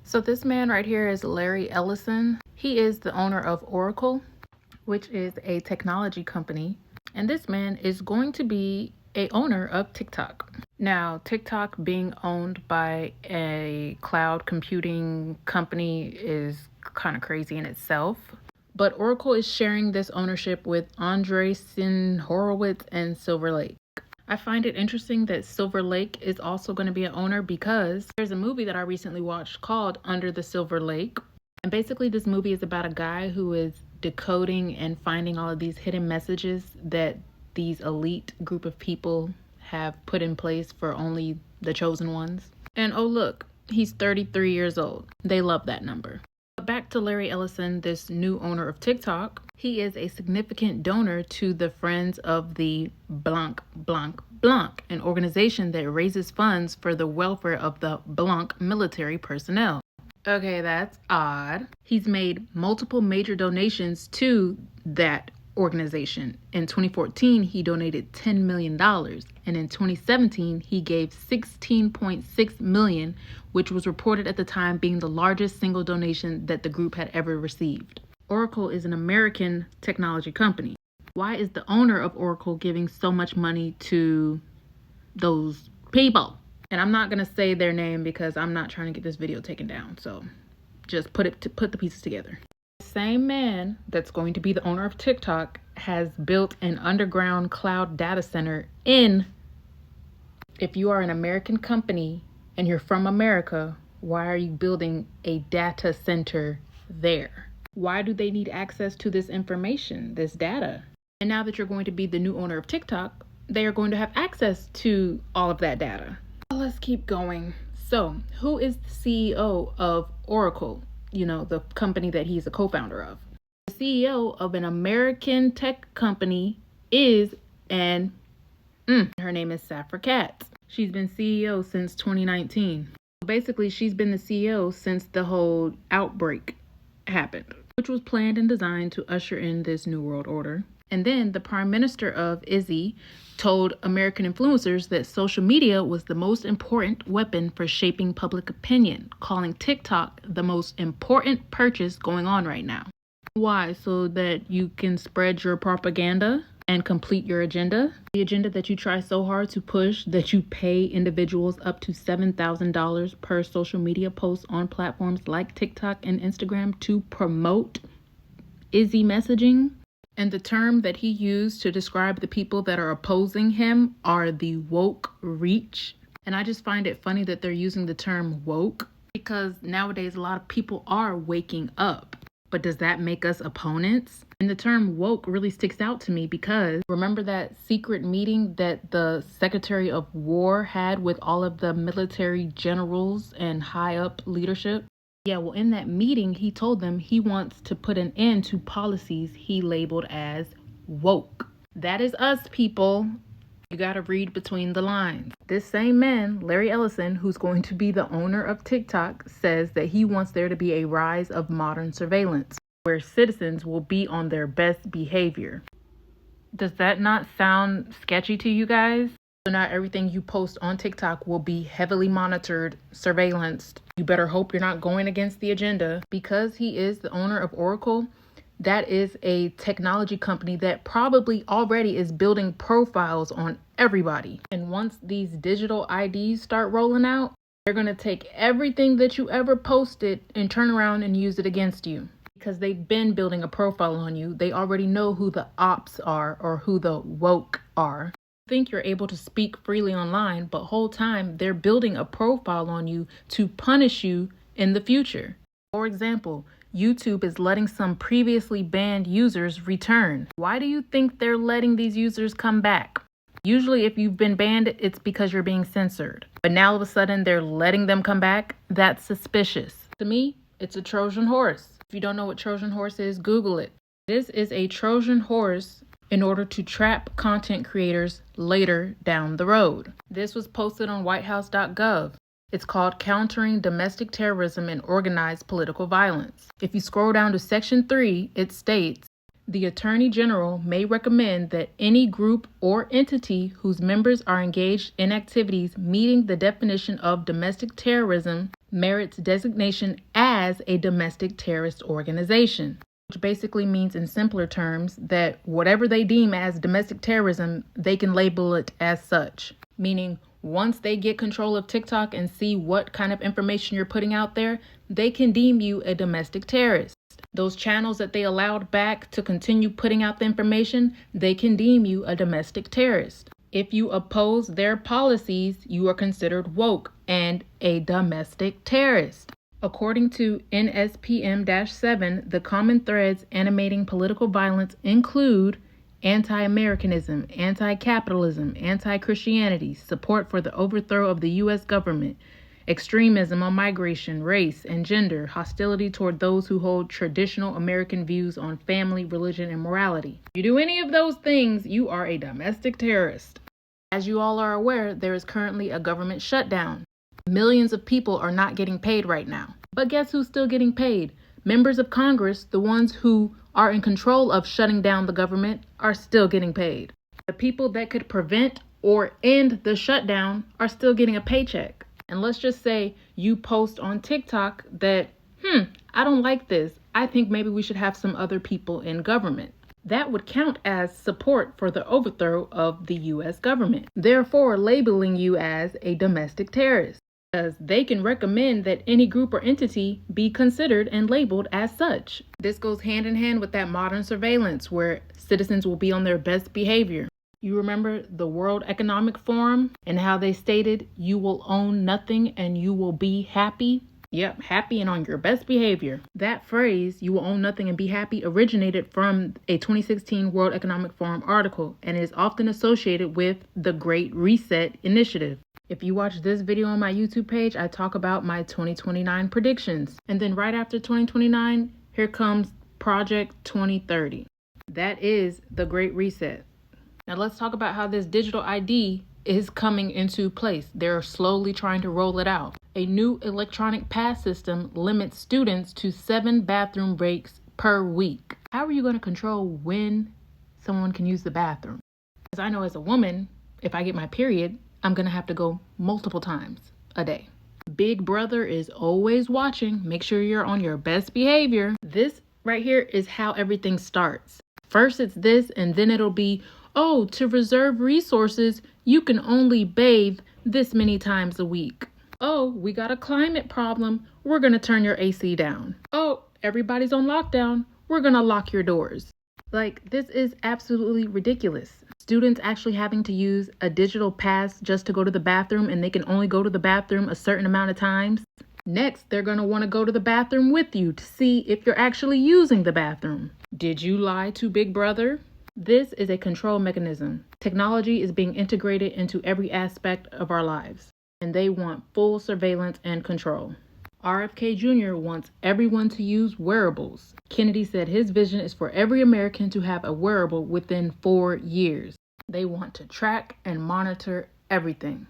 So this man right here is Larry Ellison. He is the owner of Oracle, which is a technology company. And this man is going to be a owner of TikTok. Now, TikTok being owned by a cloud computing company is kind of crazy in itself. But Oracle is sharing this ownership with Andreessen Horowitz and Silver Lake. I find it interesting that Silver Lake is also going to be an owner because there's a movie that I recently watched called Under the Silver Lake. And basically this movie is about a guy who is decoding and finding all of these hidden messages that these elite group of people have put in place for only the chosen ones. And oh look, he's 33 years old. They love that number. But back to Larry Ellison, this new owner of TikTok. He is a significant donor to the Friends of the Blanc, an organization that raises funds for the welfare of the Blanc military personnel. Okay, that's odd. He's made multiple major donations to that organization. In 2014, he donated $10 million. And in 2017, he gave $16.6 million, which was reported at the time being the largest single donation that the group had ever received. Oracle is an American technology company. Why is the owner of Oracle giving so much money to those people? And I'm not going to say their name because I'm not trying to get this video taken down. So just put the pieces together. The same man that's going to be the owner of TikTok has built an underground cloud data center in. If you are an American company and you're from America, why are you building a data center there? Why do they need access to this information, this data? And now that you're going to be the new owner of TikTok, they are going to have access to all of that data. Let's keep going. So, who is the CEO of Oracle? You know, the company that he's a co-founder of. The CEO of an American tech company is her name is Safra Catz. She's been CEO since 2019. Basically, she's been the CEO since the whole outbreak happened, which was planned and designed to usher in this new world order. And then the prime minister of Izzy told American influencers that social media was the most important weapon for shaping public opinion, calling TikTok the most important purchase going on right now. Why? So that you can spread your propaganda and complete your agenda? The agenda that you try so hard to push that you pay individuals up to $7,000 per social media post on platforms like TikTok and Instagram to promote Izzy messaging. And the term that he used to describe the people that are opposing him are the woke reach. And I just find it funny that they're using the term woke because nowadays a lot of people are waking up. But does that make us opponents? And the term woke really sticks out to me because remember that secret meeting that the Secretary of War had with all of the military generals and high up leadership? Yeah, well, in that meeting, he told them he wants to put an end to policies he labeled as woke. That is us, people. You gotta read between the lines. This same man, Larry Ellison, who's going to be the owner of TikTok, says that he wants there to be a rise of modern surveillance, where citizens will be on their best behavior. Does that not sound sketchy to you guys? So not everything you post on TikTok will be heavily monitored, surveillanced. You better hope you're not going against the agenda. Because he is the owner of Oracle, that is a technology company that probably already is building profiles on everybody. And once these digital IDs start rolling out, they're going to take everything that you ever posted and turn around and use it against you. Because they've been building a profile on you. They already know who the ops are or who the woke are. Think you're able to speak freely online, but whole time they're building a profile on you to punish you in the future. For example, YouTube is letting some previously banned users return. Why do you think they're letting these users come back? Usually if you've been banned, it's because you're being censored. But now all of a sudden they're letting them come back? That's suspicious. To me, it's a Trojan horse. If you don't know what Trojan horse is, Google it. This is a Trojan horse in order to trap content creators later down the road. This was posted on whitehouse.gov. It's called Countering Domestic Terrorism and Organized Political Violence. If you scroll down to Section 3, it states, the Attorney General may recommend that any group or entity whose members are engaged in activities meeting the definition of domestic terrorism merits designation as a domestic terrorist organization, which basically means in simpler terms that whatever they deem as domestic terrorism, they can label it as such. Meaning, once they get control of TikTok and see what kind of information you're putting out there, they can deem you a domestic terrorist. Those channels that they allowed back to continue putting out the information, they can deem you a domestic terrorist. If you oppose their policies, you are considered woke and a domestic terrorist. According to NSPM-7, the common threads animating political violence include anti-Americanism, anti-capitalism, anti-Christianity, support for the overthrow of the U.S. government, extremism on migration, race, and gender, hostility toward those who hold traditional American views on family, religion, and morality. If you do any of those things, you are a domestic terrorist. As you all are aware, there is currently a government shutdown. Millions of people are not getting paid right now. But guess who's still getting paid? Members of Congress, the ones who are in control of shutting down the government, are still getting paid. The people that could prevent or end the shutdown are still getting a paycheck. And let's just say you post on TikTok that, I don't like this. I think maybe we should have some other people in government. That would count as support for the overthrow of the U.S. government, therefore labeling you as a domestic terrorist, because they can recommend that any group or entity be considered and labeled as such. This goes hand in hand with that modern surveillance where citizens will be on their best behavior. You remember the World Economic Forum and how they stated you will own nothing and you will be happy? Yep, happy and on your best behavior. That phrase, you will own nothing and be happy, originated from a 2016 World Economic Forum article and is often associated with the Great Reset initiative. If you watch this video on my YouTube page, I talk about my 2029 predictions. And then right after 2029, here comes Project 2030. That is the Great Reset. Now let's talk about how this digital ID is coming into place. They're slowly trying to roll it out. A new electronic pass system limits students to 7 bathroom breaks per week. How are you going to control when someone can use the bathroom? Because I know as a woman, if I get my period, I'm going to have to go multiple times a day. Big Brother is always watching. Make sure you're on your best behavior. This right here is how everything starts. First it's this, and then it'll be, oh, to reserve resources, you can only bathe this many times a week. Oh, we got a climate problem. We're going to turn your AC down. Oh, everybody's on lockdown. We're going to lock your doors. Like, this is absolutely ridiculous. Students actually having to use a digital pass just to go to the bathroom, and they can only go to the bathroom a certain amount of times. Next, they're going to want to go to the bathroom with you to see if you're actually using the bathroom. Did you lie to Big Brother? This is a control mechanism. Technology is being integrated into every aspect of our lives, and they want full surveillance and control. RFK Jr. wants everyone to use wearables. Kennedy said his vision is for every American to have a wearable within 4 years. They want to track and monitor everything.